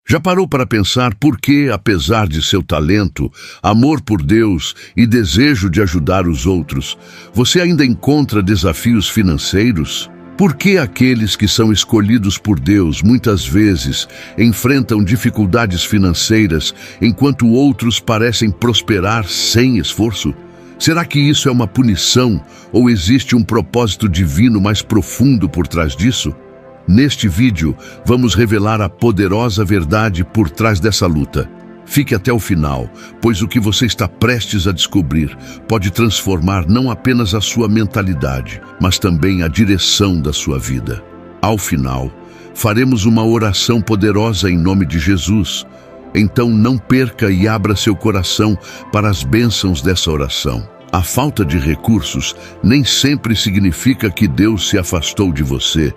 Já parou para pensar por que, apesar de seu talento, amor por Deus e desejo de ajudar os outros, você ainda encontra desafios financeiros? Por que aqueles que são escolhidos por Deus muitas vezes enfrentam dificuldades financeiras enquanto outros parecem prosperar sem esforço? Será que isso é uma punição ou existe um propósito divino mais profundo por trás disso? Neste vídeo, vamos revelar a poderosa verdade por trás dessa luta. Fique até o final, pois o que você está prestes a descobrir pode transformar não apenas a sua mentalidade, mas também a direção da sua vida. Ao final, faremos uma oração poderosa em nome de Jesus. Então não perca e abra seu coração para as bênçãos dessa oração. A falta de recursos nem sempre significa que Deus se afastou de você.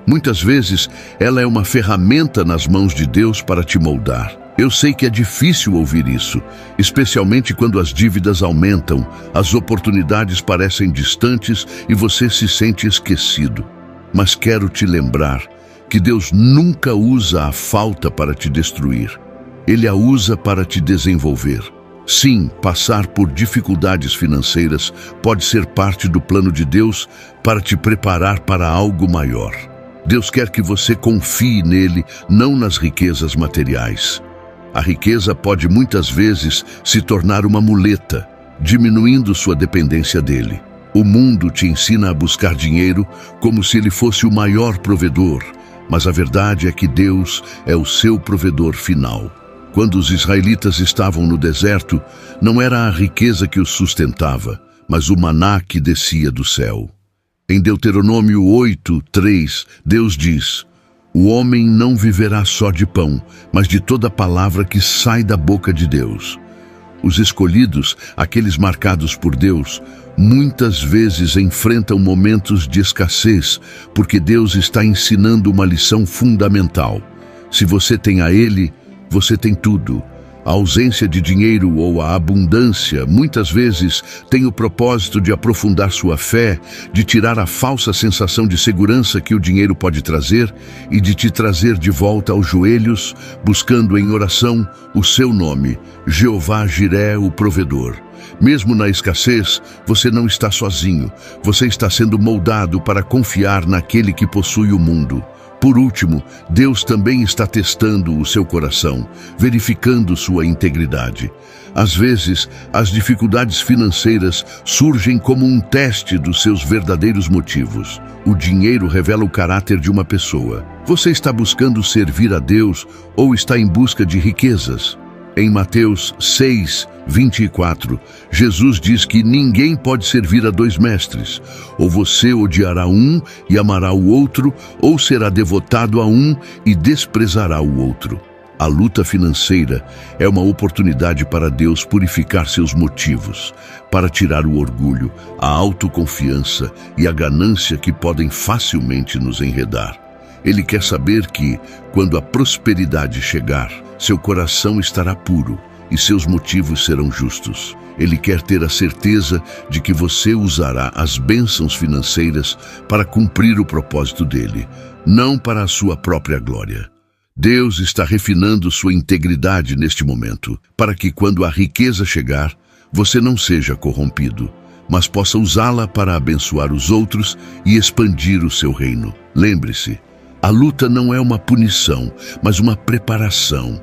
Muitas vezes, ela é uma ferramenta nas mãos de Deus para te moldar. Eu sei que é difícil ouvir isso, especialmente quando as dívidas aumentam, as oportunidades parecem distantes e você se sente esquecido. Mas quero te lembrar que Deus nunca usa a falta para te destruir. Ele a usa para te desenvolver. Sim, passar por dificuldades financeiras pode ser parte do plano de Deus para te preparar para algo maior. Deus quer que você confie nele, não nas riquezas materiais. A riqueza pode muitas vezes se tornar uma muleta, diminuindo sua dependência dele. O mundo te ensina a buscar dinheiro como se ele fosse o maior provedor, mas a verdade é que Deus é o seu provedor final. Quando os israelitas estavam no deserto, não era a riqueza que os sustentava, mas o maná que descia do céu. Em Deuteronômio 8:3, Deus diz: "O homem não viverá só de pão, mas de toda palavra que sai da boca de Deus." Os escolhidos, aqueles marcados por Deus, muitas vezes enfrentam momentos de escassez, porque Deus está ensinando uma lição fundamental. Se você tem a Ele, você tem tudo. A ausência de dinheiro ou a abundância muitas vezes tem o propósito de aprofundar sua fé, de tirar a falsa sensação de segurança que o dinheiro pode trazer e de te trazer de volta aos joelhos, buscando em oração o seu nome, Jeová Jiré, o provedor. Mesmo na escassez, você não está sozinho. Você está sendo moldado para confiar naquele que possui o mundo. Por último, Deus também está testando o seu coração, verificando sua integridade. Às vezes, as dificuldades financeiras surgem como um teste dos seus verdadeiros motivos. O dinheiro revela o caráter de uma pessoa. Você está buscando servir a Deus ou está em busca de riquezas? Em Mateus 6:24, Jesus diz que ninguém pode servir a dois mestres. Ou você odiará um e amará o outro, ou será devotado a um e desprezará o outro. A luta financeira é uma oportunidade para Deus purificar seus motivos, para tirar o orgulho, a autoconfiança e a ganância que podem facilmente nos enredar. Ele quer saber que, quando a prosperidade chegar, seu coração estará puro e seus motivos serão justos. Ele quer ter a certeza de que você usará as bênçãos financeiras para cumprir o propósito dele, não para a sua própria glória. Deus está refinando sua integridade neste momento, para que quando a riqueza chegar, você não seja corrompido, mas possa usá-la para abençoar os outros e expandir o seu reino. Lembre-se, a luta não é uma punição, mas uma preparação.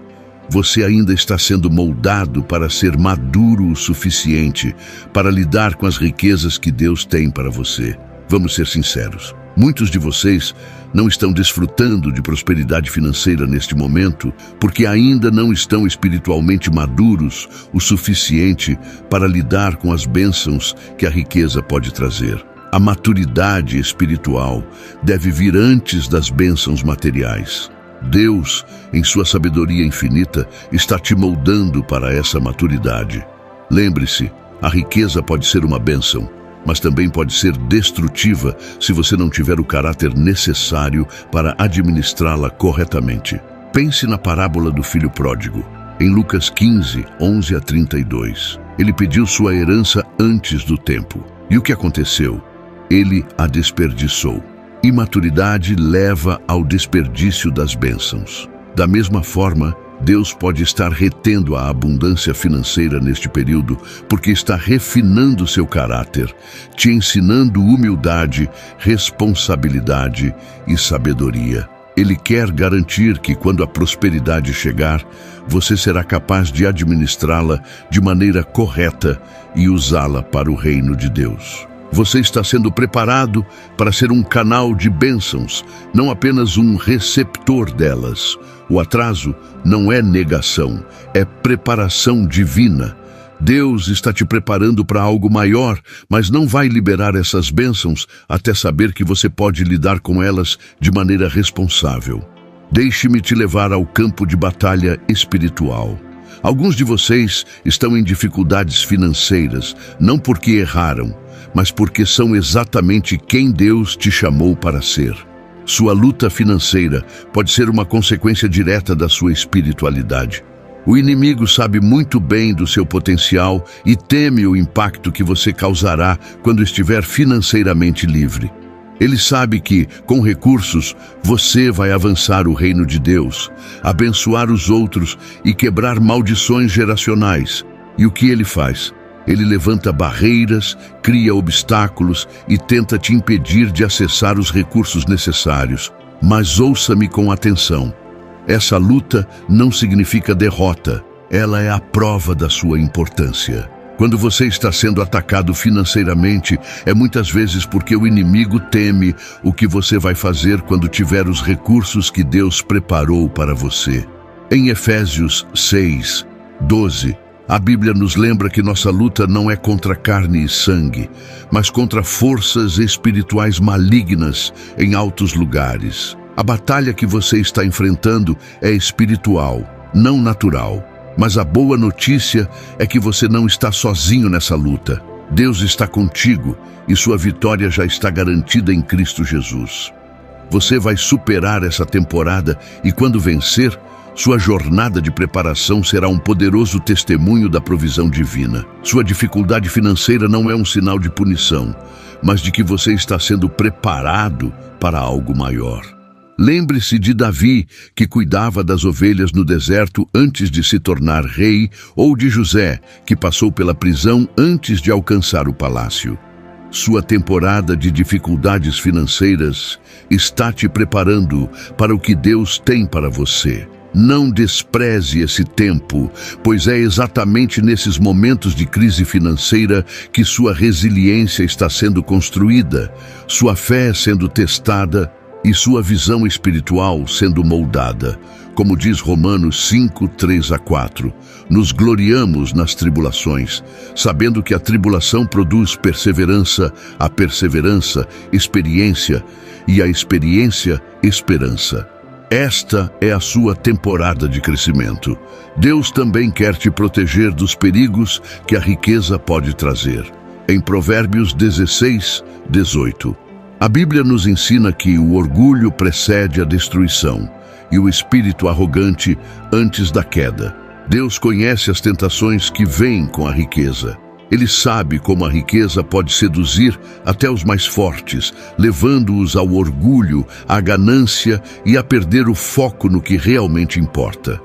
Você ainda está sendo moldado para ser maduro o suficiente para lidar com as riquezas que Deus tem para você. Vamos ser sinceros. Muitos de vocês não estão desfrutando de prosperidade financeira neste momento porque ainda não estão espiritualmente maduros o suficiente para lidar com as bênçãos que a riqueza pode trazer. A maturidade espiritual deve vir antes das bênçãos materiais. Deus, em sua sabedoria infinita, está te moldando para essa maturidade. Lembre-se, a riqueza pode ser uma bênção, mas também pode ser destrutiva se você não tiver o caráter necessário para administrá-la corretamente. Pense na parábola do filho pródigo, em Lucas 15:11-32. Ele pediu sua herança antes do tempo. E o que aconteceu? Ele a desperdiçou. Imaturidade leva ao desperdício das bênçãos. Da mesma forma, Deus pode estar retendo a abundância financeira neste período porque está refinando seu caráter, te ensinando humildade, responsabilidade e sabedoria. Ele quer garantir que, quando a prosperidade chegar, você será capaz de administrá-la de maneira correta e usá-la para o reino de Deus. Você está sendo preparado para ser um canal de bênçãos, não apenas um receptor delas. O atraso não é negação, é preparação divina. Deus está te preparando para algo maior, mas não vai liberar essas bênçãos até saber que você pode lidar com elas de maneira responsável. Deixe-me te levar ao campo de batalha espiritual. Alguns de vocês estão em dificuldades financeiras, não porque erraram, mas porque são exatamente quem Deus te chamou para ser. Sua luta financeira pode ser uma consequência direta da sua espiritualidade. O inimigo sabe muito bem do seu potencial e teme o impacto que você causará quando estiver financeiramente livre. Ele sabe que, com recursos, você vai avançar o reino de Deus, abençoar os outros e quebrar maldições geracionais. E o que ele faz? Ele levanta barreiras, cria obstáculos e tenta te impedir de acessar os recursos necessários. Mas ouça-me com atenção. Essa luta não significa derrota, ela é a prova da sua importância. Quando você está sendo atacado financeiramente, é muitas vezes porque o inimigo teme o que você vai fazer quando tiver os recursos que Deus preparou para você. Em Efésios 6:12, a Bíblia nos lembra que nossa luta não é contra carne e sangue, mas contra forças espirituais malignas em altos lugares. A batalha que você está enfrentando é espiritual, não natural. Mas a boa notícia é que você não está sozinho nessa luta. Deus está contigo e sua vitória já está garantida em Cristo Jesus. Você vai superar essa temporada e, quando vencer, sua jornada de preparação será um poderoso testemunho da provisão divina. Sua dificuldade financeira não é um sinal de punição, mas de que você está sendo preparado para algo maior. Lembre-se de Davi, que cuidava das ovelhas no deserto antes de se tornar rei, ou de José, que passou pela prisão antes de alcançar o palácio. Sua temporada de dificuldades financeiras está te preparando para o que Deus tem para você. Não despreze esse tempo, pois é exatamente nesses momentos de crise financeira que sua resiliência está sendo construída, sua fé sendo testada e sua visão espiritual sendo moldada. Como diz Romanos 5:3-4, nos gloriamos nas tribulações, sabendo que a tribulação produz perseverança, a perseverança, experiência, e a experiência, esperança. Esta é a sua temporada de crescimento. Deus também quer te proteger dos perigos que a riqueza pode trazer. Em Provérbios 16:18, a Bíblia nos ensina que o orgulho precede a destruição e o espírito arrogante antes da queda. Deus conhece as tentações que vêm com a riqueza. Ele sabe como a riqueza pode seduzir até os mais fortes, levando-os ao orgulho, à ganância e a perder o foco no que realmente importa.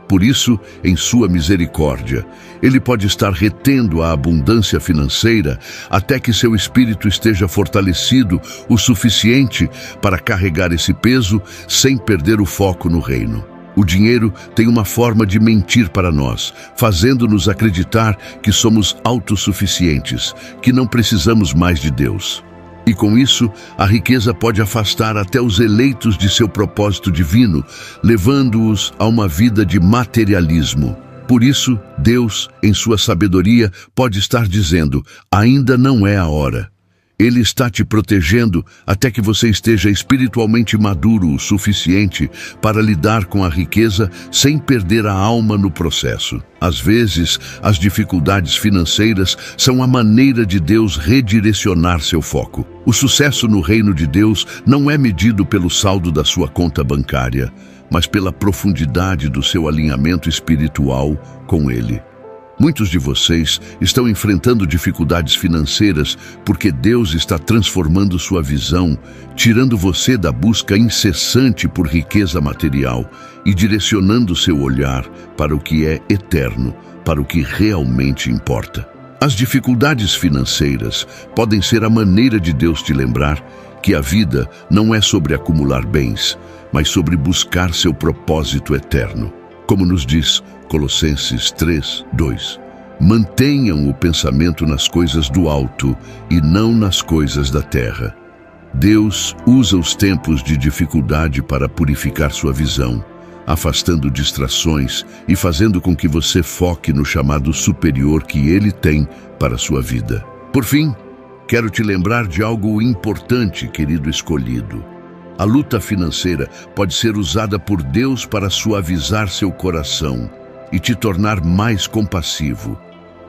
Por isso, em sua misericórdia, Ele pode estar retendo a abundância financeira até que seu espírito esteja fortalecido o suficiente para carregar esse peso sem perder o foco no reino. O dinheiro tem uma forma de mentir para nós, fazendo-nos acreditar que somos autossuficientes, que não precisamos mais de Deus. E com isso, a riqueza pode afastar até os eleitos de seu propósito divino, levando-os a uma vida de materialismo. Por isso, Deus, em sua sabedoria, pode estar dizendo: ainda não é a hora. Ele está te protegendo até que você esteja espiritualmente maduro o suficiente para lidar com a riqueza sem perder a alma no processo. Às vezes, as dificuldades financeiras são a maneira de Deus redirecionar seu foco. O sucesso no reino de Deus não é medido pelo saldo da sua conta bancária, mas pela profundidade do seu alinhamento espiritual com Ele. Muitos de vocês estão enfrentando dificuldades financeiras porque Deus está transformando sua visão, tirando você da busca incessante por riqueza material e direcionando seu olhar para o que é eterno, para o que realmente importa. As dificuldades financeiras podem ser a maneira de Deus te lembrar que a vida não é sobre acumular bens, mas sobre buscar seu propósito eterno. Como nos diz Colossenses 3:2. Mantenham o pensamento nas coisas do alto e não nas coisas da terra. Deus usa os tempos de dificuldade para purificar sua visão, afastando distrações e fazendo com que você foque no chamado superior que Ele tem para sua vida. Por fim, quero te lembrar de algo importante, querido escolhido. A luta financeira pode ser usada por Deus para suavizar seu coração e te tornar mais compassivo.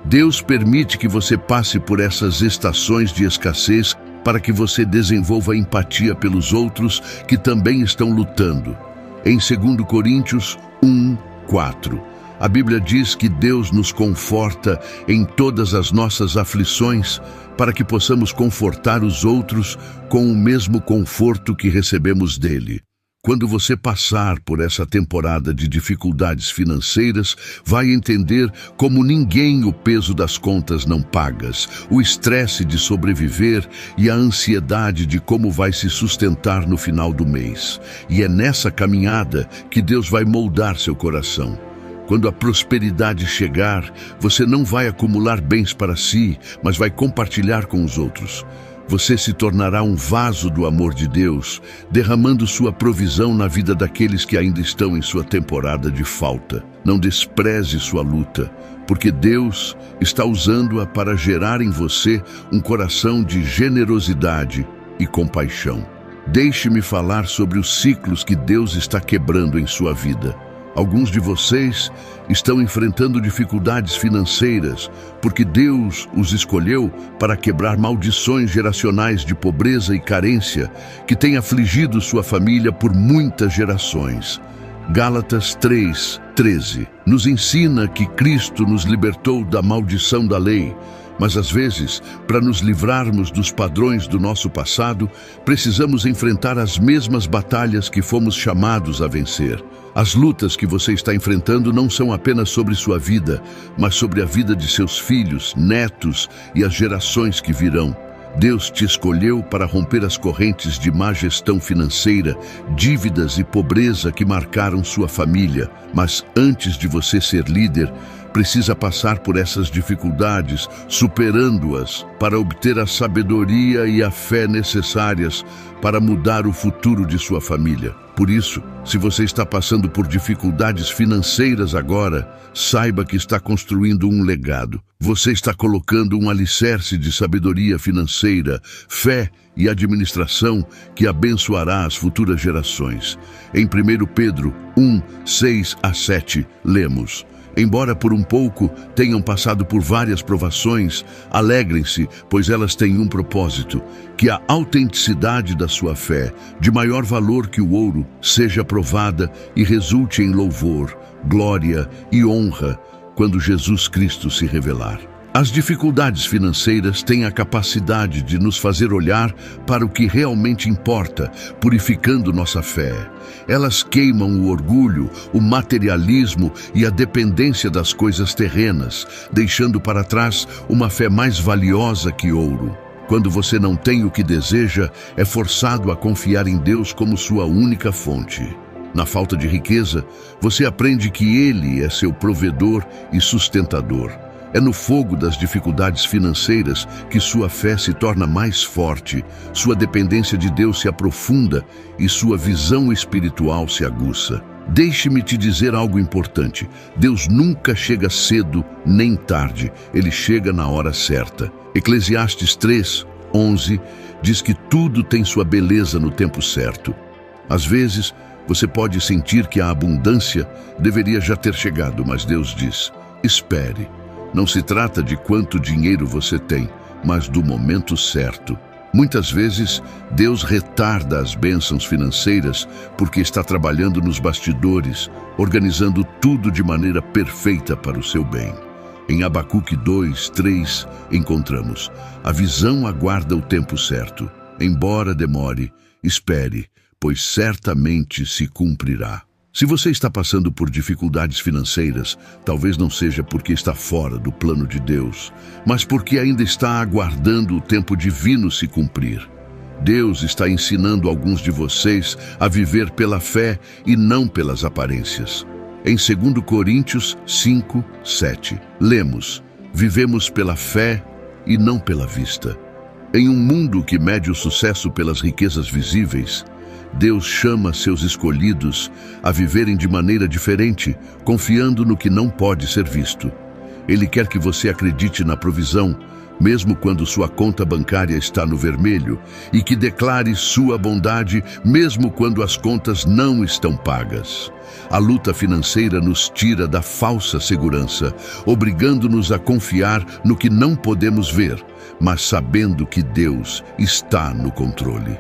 Deus permite que você passe por essas estações de escassez para que você desenvolva empatia pelos outros que também estão lutando. Em 2 Coríntios 1:4, a Bíblia diz que Deus nos conforta em todas as nossas aflições para que possamos confortar os outros com o mesmo conforto que recebemos dele. Quando você passar por essa temporada de dificuldades financeiras, vai entender como ninguém o peso das contas não pagas, o estresse de sobreviver e a ansiedade de como vai se sustentar no final do mês. E é nessa caminhada que Deus vai moldar seu coração. Quando a prosperidade chegar, você não vai acumular bens para si, mas vai compartilhar com os outros. Você se tornará um vaso do amor de Deus, derramando sua provisão na vida daqueles que ainda estão em sua temporada de falta. Não despreze sua luta, porque Deus está usando-a para gerar em você um coração de generosidade e compaixão. Deixe-me falar sobre os ciclos que Deus está quebrando em sua vida. Alguns de vocês estão enfrentando dificuldades financeiras porque Deus os escolheu para quebrar maldições geracionais de pobreza e carência que têm afligido sua família por muitas gerações. Gálatas 3:13 nos ensina que Cristo nos libertou da maldição da lei, mas às vezes, para nos livrarmos dos padrões do nosso passado, precisamos enfrentar as mesmas batalhas que fomos chamados a vencer. As lutas que você está enfrentando não são apenas sobre sua vida, mas sobre a vida de seus filhos, netos e as gerações que virão. Deus te escolheu para romper as correntes de má gestão financeira, dívidas e pobreza que marcaram sua família. Mas antes de você ser líder, precisa passar por essas dificuldades, superando-as, para obter a sabedoria e a fé necessárias para mudar o futuro de sua família. Por isso, se você está passando por dificuldades financeiras agora, saiba que está construindo um legado. Você está colocando um alicerce de sabedoria financeira, fé e administração que abençoará as futuras gerações. Em 1 Pedro 1:6-7, lemos: Embora por um pouco tenham passado por várias provações, alegrem-se, pois elas têm um propósito, que a autenticidade da sua fé, de maior valor que o ouro, seja provada e resulte em louvor, glória e honra quando Jesus Cristo se revelar. As dificuldades financeiras têm a capacidade de nos fazer olhar para o que realmente importa, purificando nossa fé. Elas queimam o orgulho, o materialismo e a dependência das coisas terrenas, deixando para trás uma fé mais valiosa que ouro. Quando você não tem o que deseja, é forçado a confiar em Deus como sua única fonte. Na falta de riqueza, você aprende que Ele é seu provedor e sustentador. É no fogo das dificuldades financeiras que sua fé se torna mais forte, sua dependência de Deus se aprofunda e sua visão espiritual se aguça. Deixe-me te dizer algo importante. Deus nunca chega cedo nem tarde, Ele chega na hora certa. Eclesiastes 3:11 diz que tudo tem sua beleza no tempo certo. Às vezes, você pode sentir que a abundância deveria já ter chegado, mas Deus diz: espere. Não se trata de quanto dinheiro você tem, mas do momento certo. Muitas vezes, Deus retarda as bênçãos financeiras porque está trabalhando nos bastidores, organizando tudo de maneira perfeita para o seu bem. Em Abacuque 2:3 encontramos: a visão aguarda o tempo certo. Embora demore, espere, pois certamente se cumprirá. Se você está passando por dificuldades financeiras, talvez não seja porque está fora do plano de Deus, mas porque ainda está aguardando o tempo divino se cumprir. Deus está ensinando alguns de vocês a viver pela fé e não pelas aparências. Em 2 Coríntios 5:7, lemos: vivemos pela fé e não pela vista. Em um mundo que mede o sucesso pelas riquezas visíveis, Deus chama seus escolhidos a viverem de maneira diferente, confiando no que não pode ser visto. Ele quer que você acredite na provisão, mesmo quando sua conta bancária está no vermelho, e que declare sua bondade, mesmo quando as contas não estão pagas. A luta financeira nos tira da falsa segurança, obrigando-nos a confiar no que não podemos ver, mas sabendo que Deus está no controle.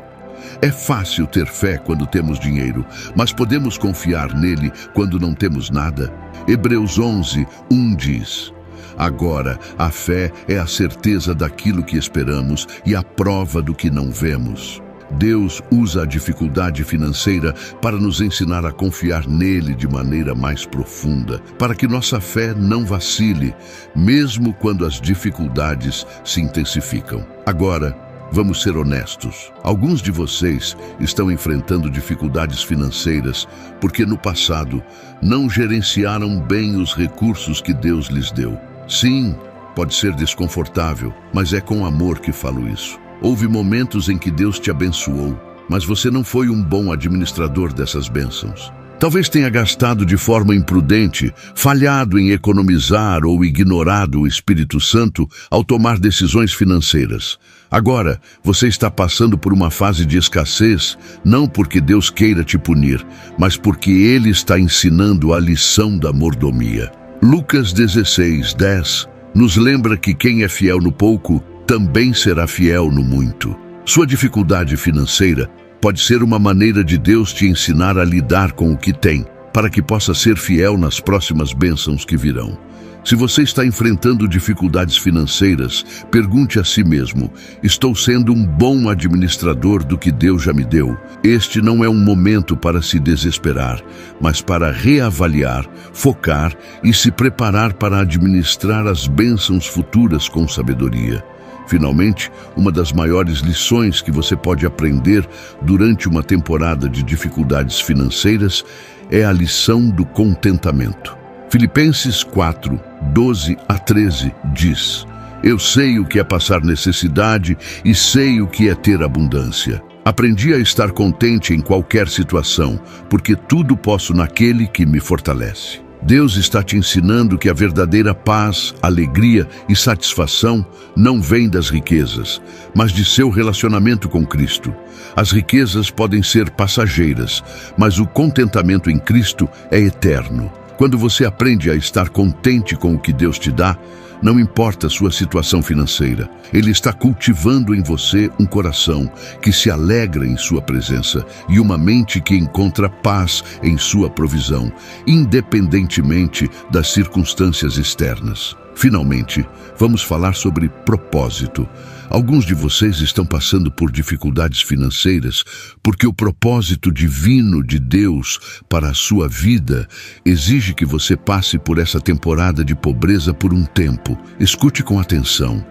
É fácil ter fé quando temos dinheiro, mas podemos confiar nele quando não temos nada? Hebreus 11:1 diz: agora, a fé é a certeza daquilo que esperamos e a prova do que não vemos. Deus usa a dificuldade financeira para nos ensinar a confiar nele de maneira mais profunda, para que nossa fé não vacile, mesmo quando as dificuldades se intensificam. Agora, vamos ser honestos. Alguns de vocês estão enfrentando dificuldades financeiras porque no passado não gerenciaram bem os recursos que Deus lhes deu. Sim, pode ser desconfortável, mas é com amor que falo isso. Houve momentos em que Deus te abençoou, mas você não foi um bom administrador dessas bênçãos. Talvez tenha gastado de forma imprudente, falhado em economizar ou ignorado o Espírito Santo ao tomar decisões financeiras. Agora, você está passando por uma fase de escassez, não porque Deus queira te punir, mas porque Ele está ensinando a lição da mordomia. Lucas 16:10 nos lembra que quem é fiel no pouco também será fiel no muito. Sua dificuldade financeira pode ser uma maneira de Deus te ensinar a lidar com o que tem, para que possa ser fiel nas próximas bênçãos que virão. Se você está enfrentando dificuldades financeiras, pergunte a si mesmo: estou sendo um bom administrador do que Deus já me deu? Este não é um momento para se desesperar, mas para reavaliar, focar e se preparar para administrar as bênçãos futuras com sabedoria. Finalmente, uma das maiores lições que você pode aprender durante uma temporada de dificuldades financeiras é a lição do contentamento. Filipenses 4:12-13 diz: eu sei o que é passar necessidade e sei o que é ter abundância. Aprendi a estar contente em qualquer situação, porque tudo posso naquele que me fortalece. Deus está te ensinando que a verdadeira paz, alegria e satisfação não vem das riquezas, mas de seu relacionamento com Cristo. As riquezas podem ser passageiras, mas o contentamento em Cristo é eterno. Quando você aprende a estar contente com o que Deus te dá, não importa a sua situação financeira, Ele está cultivando em você um coração que se alegra em sua presença e uma mente que encontra paz em sua provisão, independentemente das circunstâncias externas. Finalmente, vamos falar sobre propósito. Alguns de vocês estão passando por dificuldades financeiras porque o propósito divino de Deus para a sua vida exige que você passe por essa temporada de pobreza por um tempo. Escute com atenção.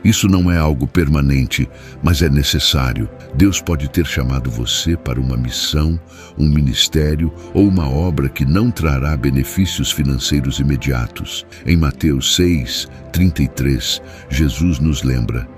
Isso não é algo permanente, mas é necessário. Deus pode ter chamado você para uma missão, um ministério ou uma obra que não trará benefícios financeiros imediatos. Em Mateus 6:33, Jesus nos lembra: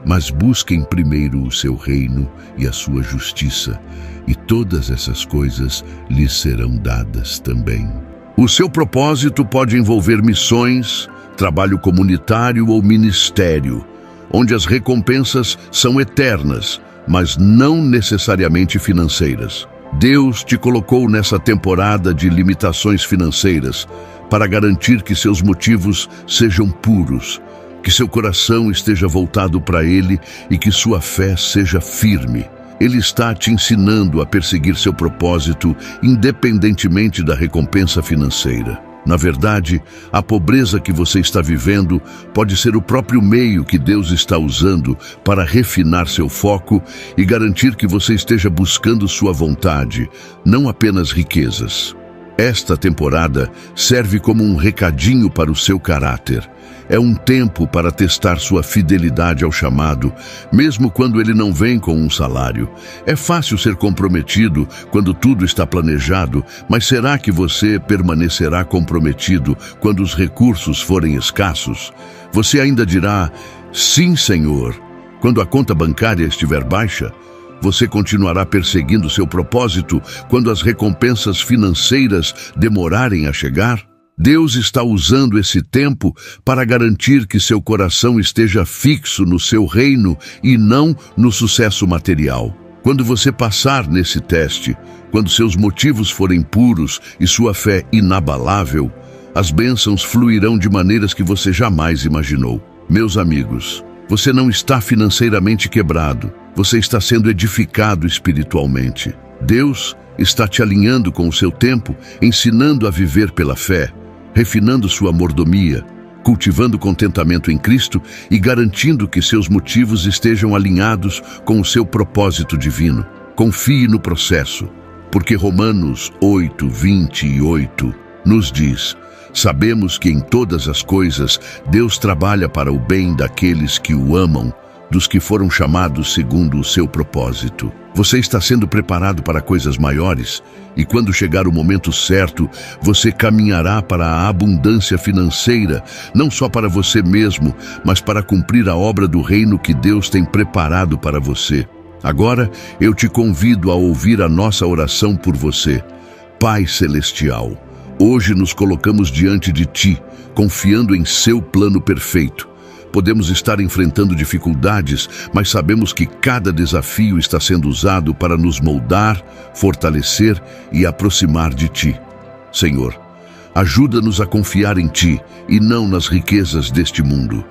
mas busquem primeiro o seu reino e a sua justiça, e todas essas coisas lhes serão dadas também. O seu propósito pode envolver missões, trabalho comunitário ou ministério, onde as recompensas são eternas, mas não necessariamente financeiras. Deus te colocou nessa temporada de limitações financeiras para garantir que seus motivos sejam puros, que seu coração esteja voltado para Ele e que sua fé seja firme. Ele está te ensinando a perseguir seu propósito independentemente da recompensa financeira. Na verdade, a pobreza que você está vivendo pode ser o próprio meio que Deus está usando para refinar seu foco e garantir que você esteja buscando sua vontade, não apenas riquezas. Esta temporada serve como um recadinho para o seu caráter. É um tempo para testar sua fidelidade ao chamado, mesmo quando ele não vem com um salário. É fácil ser comprometido quando tudo está planejado, mas será que você permanecerá comprometido quando os recursos forem escassos? Você ainda dirá, sim, Senhor, quando a conta bancária estiver baixa? Você continuará perseguindo seu propósito quando as recompensas financeiras demorarem a chegar? Deus está usando esse tempo para garantir que seu coração esteja fixo no seu reino e não no sucesso material. Quando você passar nesse teste, quando seus motivos forem puros e sua fé inabalável, as bênçãos fluirão de maneiras que você jamais imaginou. Meus amigos, você não está financeiramente quebrado, você está sendo edificado espiritualmente. Deus está te alinhando com o seu tempo, ensinando a viver pela fé, refinando sua mordomia, cultivando contentamento em Cristo e garantindo que seus motivos estejam alinhados com o seu propósito divino. Confie no processo, porque Romanos 8:28 nos diz: sabemos que em todas as coisas Deus trabalha para o bem daqueles que o amam, dos que foram chamados segundo o seu propósito. Você está sendo preparado para coisas maiores, e quando chegar o momento certo, você caminhará para a abundância financeira, não só para você mesmo, mas para cumprir a obra do reino que Deus tem preparado para você. Agora, eu te convido a ouvir a nossa oração por você. Pai Celestial, hoje nos colocamos diante de Ti, confiando em seu plano perfeito. Podemos estar enfrentando dificuldades, mas sabemos que cada desafio está sendo usado para nos moldar, fortalecer e aproximar de Ti. Senhor, ajuda-nos a confiar em Ti e não nas riquezas deste mundo.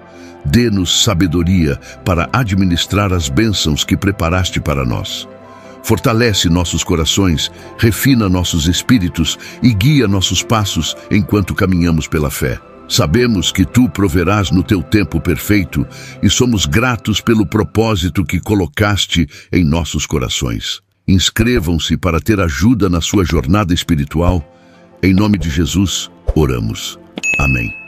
Dê-nos sabedoria para administrar as bênçãos que preparaste para nós. Fortalece nossos corações, refina nossos espíritos e guia nossos passos enquanto caminhamos pela fé. Sabemos que Tu proverás no Teu tempo perfeito e somos gratos pelo propósito que colocaste em nossos corações. Inscrevam-se para ter ajuda na sua jornada espiritual. Em nome de Jesus, oramos. Amém.